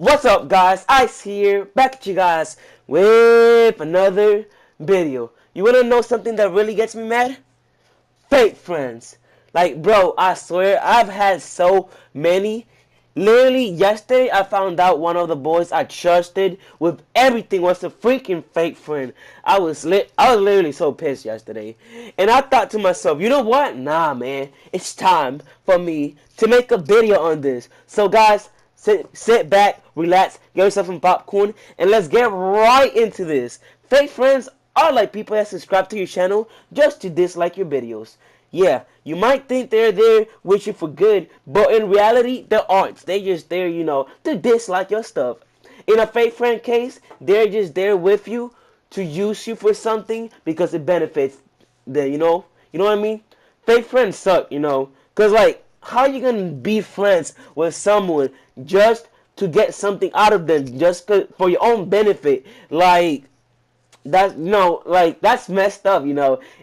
What's up, guys? Ice here, back at you guys with another video. You wanna know something that really gets me mad? Fake friends. Like, bro, I swear, I've had so many. Literally, yesterday, I found out one of the boys I trusted with everything was a freaking fake friend. I was literally so pissed yesterday. And I thought to myself, you know what? Nah, man, it's time for me to make a video on this. So, guys, sit back, relax, get yourself some popcorn, and let's get right into this. Fake friends are like people that subscribe to your channel just to dislike your videos. Yeah, you might think they're there with you for good, but in reality, they aren't. They just there, to dislike your stuff. In a fake friend case, they're just there with you to use you for something because it benefits them, You know what I mean? Fake friends suck, Because, like, how are you going to be friends with someone just to get something out of them, just for your own benefit? Like, that's messed up,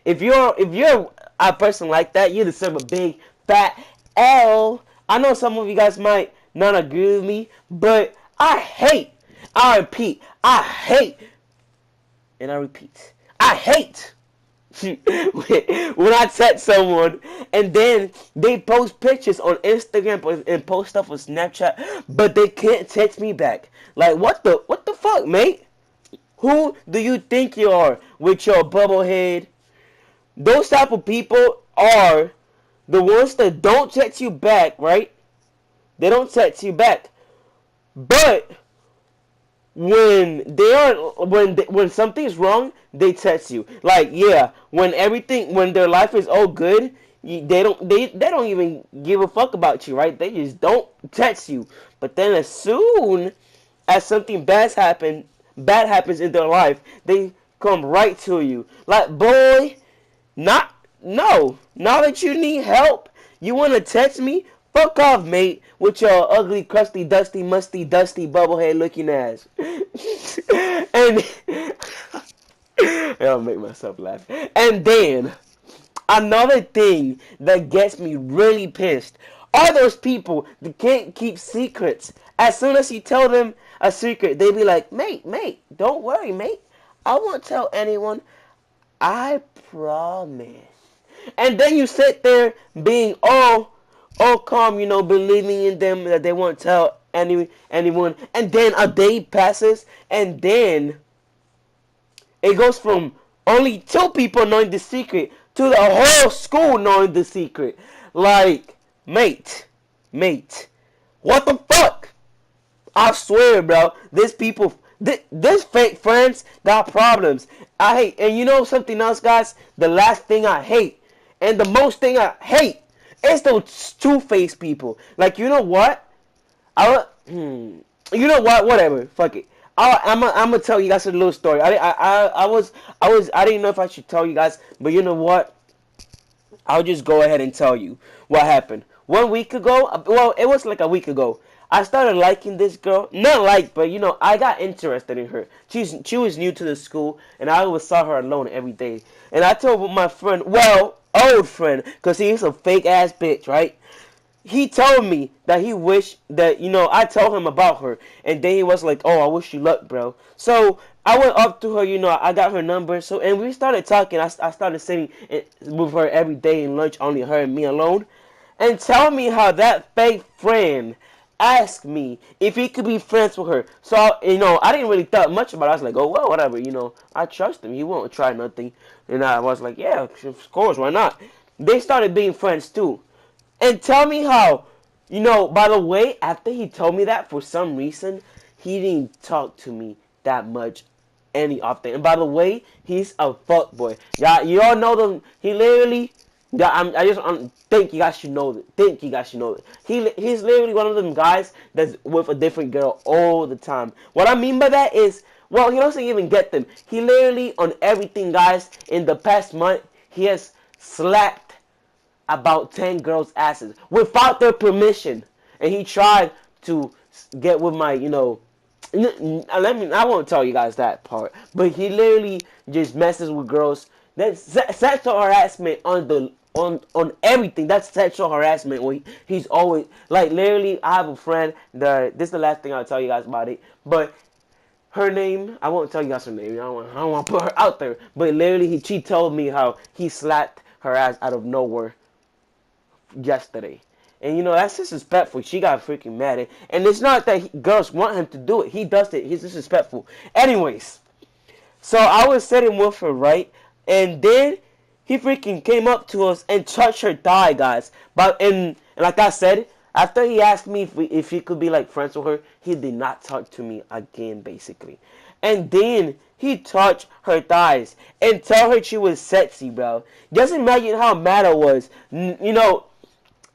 If you're a person like that, you deserve a big fat L. I know some of you guys might not agree with me, but I repeat, and I repeat, I hate when I text someone and then they post pictures on Instagram and post stuff on Snapchat, but they can't text me back. Like, what the fuck, mate? Who do you think you are with your bubble head? Those type of people are the ones that don't text you back, right? They don't text you back. But when something's wrong, they text you. Like, yeah, when their life is all good, they don't even give a fuck about you, right? They just don't text you. But then as soon as something bad happens in their life, they come right to you. Like, boy, not no. Now that you need help, you wanna text me? Fuck off, mate, with your ugly, crusty, dusty, musty, dusty, bubblehead looking ass. And I'll make myself laugh. And then another thing that gets me really pissed are those people that can't keep secrets. As soon as you tell them a secret, they be like, mate, don't worry, mate. I won't tell anyone. I promise. And then you sit there being all calm, believing in them that they won't tell anyone. And then a day passes, and then it goes from only two people knowing the secret to the whole school knowing the secret. Like, mate, what the fuck? I swear, bro, this fake friends got problems. I hate, and you know something else, guys? The last thing I hate, and the most thing I hate, is those two-faced people. Like, you know what? You know what? Whatever. Fuck it. I'm gonna tell you guys a little story. I didn't know if I should tell you guys, but you know what? I'll just go ahead and tell you what happened. 1 week ago, well, it was like a week ago. I started liking this girl. Not like, but I got interested in her. She was new to the school, and I always saw her alone every day. And I told my friend, well, old friend, because he's a fake ass bitch, right? He told me that he wished that, I told him about her. And then he was like, oh, I wish you luck, bro. So I went up to her, I got her number. So, and we started talking. I started sitting with her every day in lunch, only her and me alone. And tell me how that fake friend asked me if he could be friends with her. So, I didn't really thought much about it. I was like, oh, well, whatever, I trust him. He won't try nothing. And I was like, yeah, of course, why not? They started being friends, too. And tell me how, by the way, after he told me that, for some reason, he didn't talk to me that much any often. And by the way, he's a fuckboy. Yeah, you all know them. He literally, I think you guys should know that. He's literally one of them guys that's with a different girl all the time. What I mean by that is, well, he doesn't even get them. He literally, on everything, guys, in the past month, he has slapped about 10 girls' asses without their permission. And he tried to get with my, I won't tell you guys that part, but he literally just messes with girls. That's sexual harassment on on everything. That's sexual harassment. Where he's always like literally. I have a friend. This is the last thing I'll tell you guys about it. But her name, I won't tell you guys her name. I don't want to put her out there. But literally, she told me how he slapped her ass out of nowhere yesterday. And that's disrespectful. She got freaking mad. And it's not that girls want him to do it. He does it. He's disrespectful. Anyways, so I was sitting with her, right? And then he freaking came up to us and touched her thigh, guys. And like I said, after he asked me if he could be like friends with her, he did not talk to me again, basically. And then he touched her thighs and told her she was sexy, bro. Just imagine how mad I was.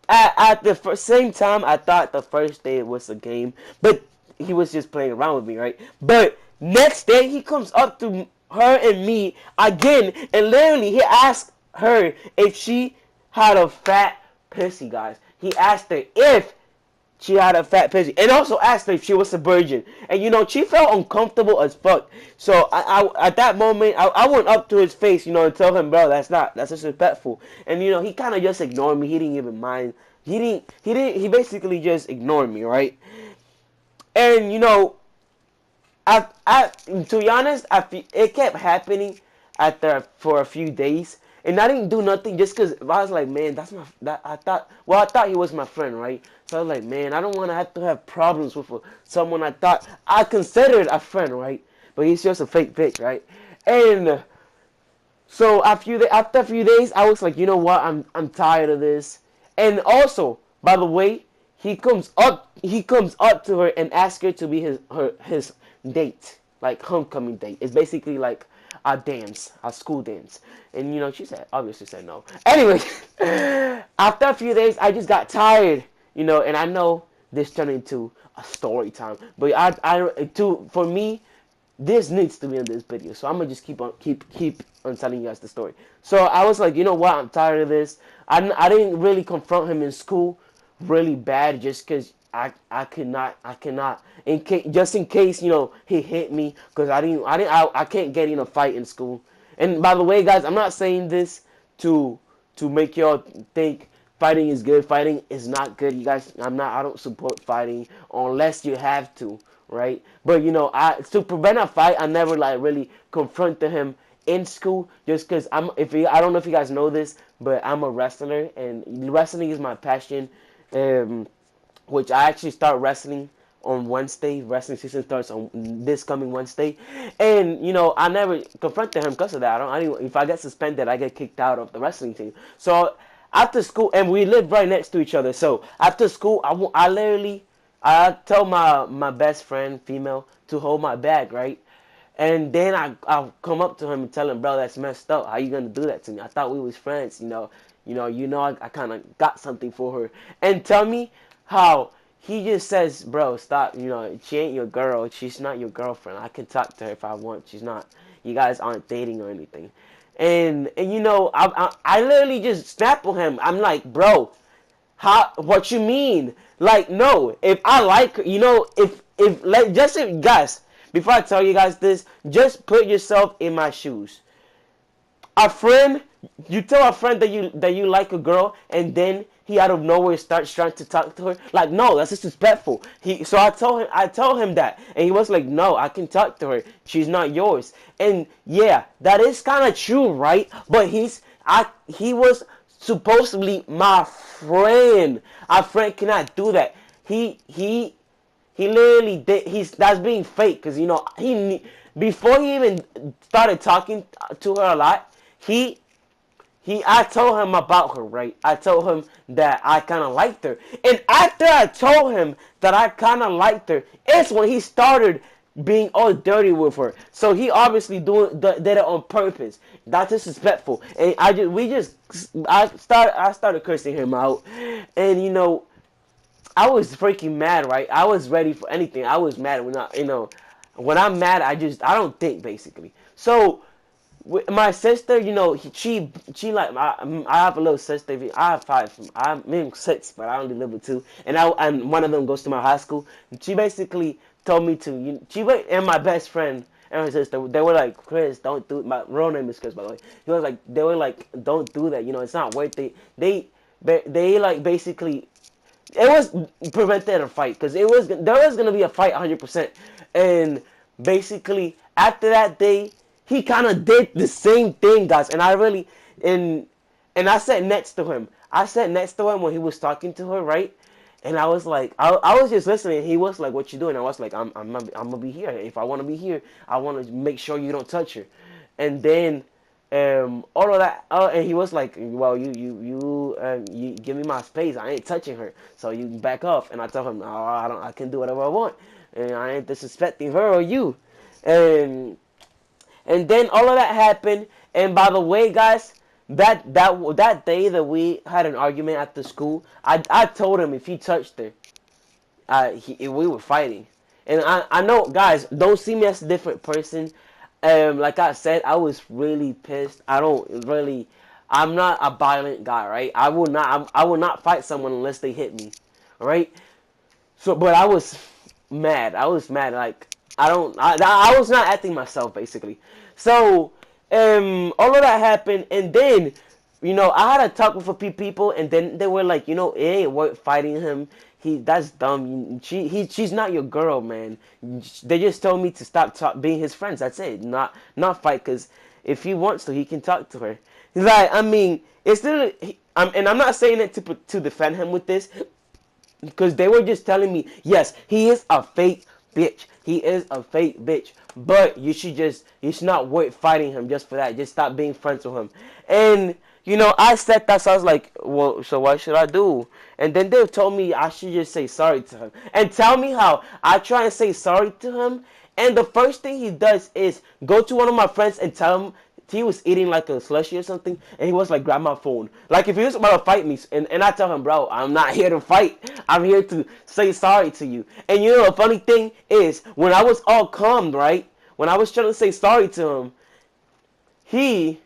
At the same time, I thought the first day it was a game, but he was just playing around with me, right? But next day, he comes up to her and me again, and literally, he asked her if she had a fat pussy, guys. He asked her if she had a fat pussy, and also asked her if she was a virgin. And she felt uncomfortable as fuck. So I at that moment, I went up to his face, and told him, bro, that's disrespectful. And he kind of just ignored me. He didn't even mind. He basically just ignored me, right? And to be honest, it kept happening for a few days, and I didn't do nothing just because I was like, man, I thought he was my friend, right? So I was like, man, I don't want to have problems with someone I thought I considered a friend, right? But he's just a fake bitch, right? And so after a few days, I was like, you know what? I'm tired of this. And also, by the way, he comes up to her and asks her to be his date, like homecoming date. It's basically like a school dance. And obviously said no. Anyway, after a few days, I just got tired, and I know this turned into a story time. But for me, this needs to be in this video, so I'm gonna just keep on telling you guys the story. So I was like, you know what? I'm tired of this. I didn't really confront him in school really bad, just because I cannot just in case he hit me, because I can't get in a fight in school. And by the way, guys, I'm not saying this to make y'all think fighting is good. Fighting is not good, you guys. I don't support fighting unless you have to, right? But to prevent a fight, I never like really confronted him in school, just because I don't know if you guys know this, but I'm a wrestler, and wrestling is my passion. Which I actually start wrestling on Wednesday. Wrestling season starts on this coming Wednesday, and I never confronted him because of that. If I get suspended, I get kicked out of the wrestling team. So after school, and we live right next to each other. So after school, I tell my best friend, female, to hold my bag, right? And then I'll come up to him and tell him, bro, that's messed up. How you gonna do that to me? I thought we was friends, I kind of got something for her. And tell me how he just says, bro, stop. She ain't your girl. She's not your girlfriend. I can talk to her if I want. She's not. You guys aren't dating or anything. And I literally just snap on him. I'm like, bro, what you mean? Like, no. If I like her, guys, before I tell you guys this, just put yourself in my shoes. A friend, you tell a friend that you like a girl, and then he out of nowhere starts trying to talk to her. Like, no, that's disrespectful. So I told him that, and he was like, no, I can talk to her. She's not yours. And yeah, that is kind of true, right? But he was supposedly my friend. A friend cannot do that. He literally did. That's being fake, because before he even started talking to her a lot, I told him about her, right? I told him that I kind of liked her, and after I told him that I kind of liked her, it's when he started being all dirty with her. So he obviously did it on purpose. That's disrespectful, and I started cursing him out, and I was freaking mad, right? I was ready for anything. I was mad when I'm mad, I don't think, basically. So with my sister, she like I have a little sister. I have five. I'm six, but I only live with two, and one of them goes to my high school. She basically told me to. She and my best friend and her sister. They were like, Chris, don't do. My real name is Chris, by the way. He was like, they were like, don't do that. It's not worth it. They like basically it was prevented a fight because there was gonna be a fight 100%, and basically after that day he kind of did the same thing, guys, and I really and I sat next to him. I sat next to him when he was talking to her, right? And I was like, I was just listening. He was like, "What you doing?" I was like, I'm gonna be here. If I want to be here, I want to make sure you don't touch her." And then all of that, and he was like, "Well, you give me my space. I ain't touching her, so you back off." And I told him, "No, I don't. I can do whatever I want, and I ain't disrespecting her or you." And and then all of that happened. And by the way, guys, that day that we had an argument at the school, I told him if he touched her, we were fighting. And I know, guys, don't see me as a different person. Like I said, I was really pissed. I'm not a violent guy, right? I will not fight someone unless they hit me, right? So, but I was mad. I was mad. Like I was not acting myself basically. So, all of that happened, and then, I had a talk with a few people, and then they were like, it ain't worth fighting him. That's dumb. She's not your girl, man. They just told me to stop being his friends. That's it. Not fight, because if he wants to, he can talk to her. He's like, I mean, it's still, and I'm not saying it to defend him with this, because they were just telling me, yes, he is a fake bitch. He is a fake bitch. But it's not worth fighting him just for that. Just stop being friends with him. And, I said that, so I was like, well, so what should I do? And then they told me I should just say sorry to him. And tell me how I try and say sorry to him, and the first thing he does is go to one of my friends and tell him he was eating like a slushie or something, and he was like, grab my phone. Like, if he was about to fight me, and I tell him, bro, I'm not here to fight. I'm here to say sorry to you. And the funny thing is, when I was all calm, right, when I was trying to say sorry to him, he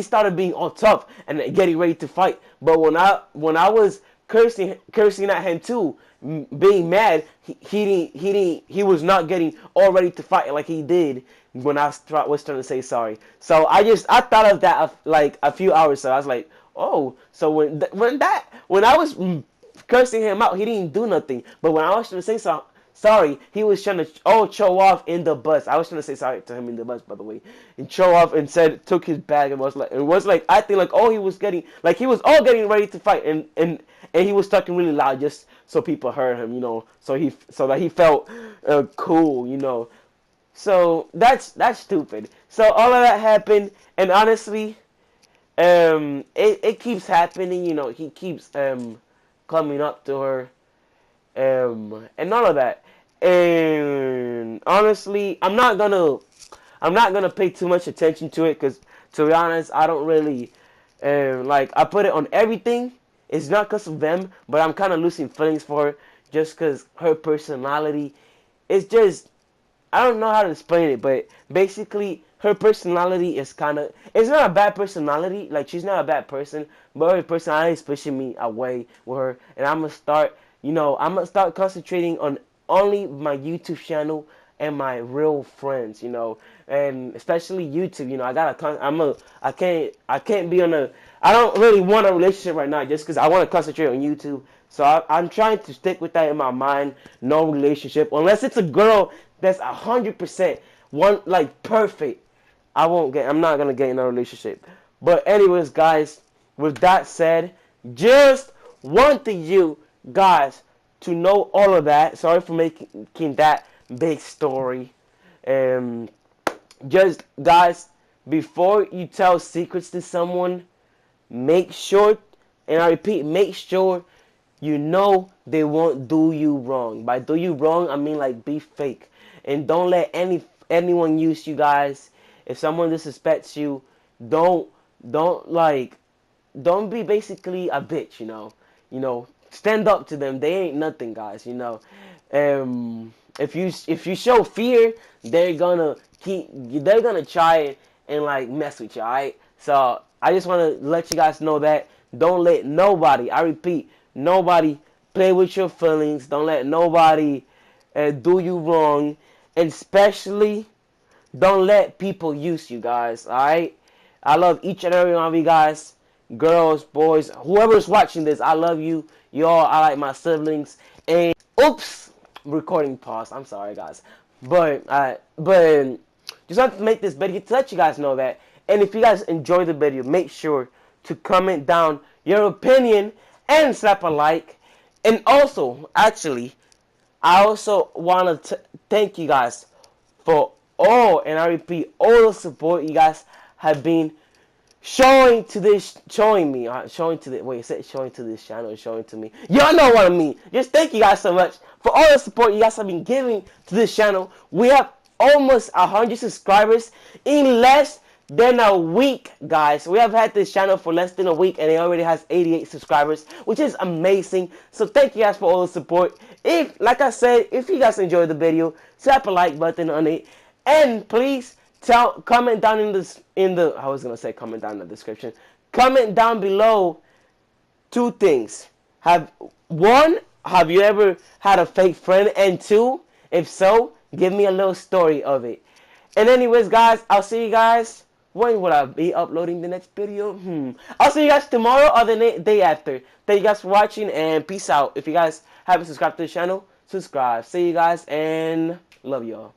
started being all tough and getting ready to fight. But when I was cursing at him too, being mad, he was not getting all ready to fight like he did when I was trying to say sorry. So I thought of that like a few hours ago. I was like, oh, so when I was cursing him out, he didn't do nothing. But when I was trying to say sorry, he was trying to show off in the bus. I was trying to say sorry to him in the bus, by the way, and show off and took his bag and was like acting like, oh, he was all getting ready to fight, and he was talking really loud just so people heard him, so that he felt cool. So that's stupid. So all of that happened, and honestly, it keeps happening. He keeps coming up to her, and all of that. And honestly, I'm not gonna pay too much attention to it, because to be honest, I don't really I put it on everything. It's not because of them, but I'm kind of losing feelings for her just because her personality. It's just, I don't know how to explain it, but basically her personality is it's not a bad personality. Like, she's not a bad person, but her personality is pushing me away with her, and I'm gonna start concentrating on only my YouTube channel and my real friends, and especially YouTube. I can't be I don't really want a relationship right now just because I want to concentrate on YouTube. So I'm trying to stick with that in my mind. No relationship unless it's a girl that's 100% perfect. I'm not gonna get in a relationship. But anyways, guys, with that said, just wanted you guys to know all of that. Sorry for making that big story. Just, guys, before you tell secrets to someone, make sure, and I repeat, make sure they won't do you wrong. By do you wrong, I mean be fake. And don't let anyone use you, guys. If someone disrespects you, don't don't be basically a bitch, stand up to them. They ain't nothing, guys, if you show fear, they're gonna try and mess with you, alright? So I just want to let you guys know that don't let nobody, I repeat, nobody play with your feelings. Don't let nobody do you wrong. And especially, don't let people use you guys, alright? I love each and every one of you guys. Girls, boys, whoever's watching this, I love you. Y'all are like my siblings. And oops, recording pause. I'm sorry, guys. But just want to make this video to let you guys know that. And if you guys enjoy the video, make sure to comment down your opinion and slap a like. And also, actually, I also want to thank you guys for all, and I repeat, all the support you guys have been showing to this, showing me, showing to the, wait, is it showing to this channel, or showing to me? Y'all know what I mean. Just thank you guys so much for all the support you guys have been giving to this channel. We have almost 100 subscribers in less than a week, guys. We have had this channel for less than a week, and it already has 88 subscribers, which is amazing. So thank you guys for all the support. If, like I said, if you guys enjoyed the video, slap a like button on it, and please comment down I was gonna say comment down in the description. Comment down below two things. Have you ever had a fake friend? And two, if so, give me a little story of it. And anyways, guys, I'll see you guys. When will I be uploading the next video? I'll see you guys tomorrow or the day after. Thank you guys for watching, and peace out. If you guys haven't subscribed to the channel, subscribe. See you guys, and love y'all.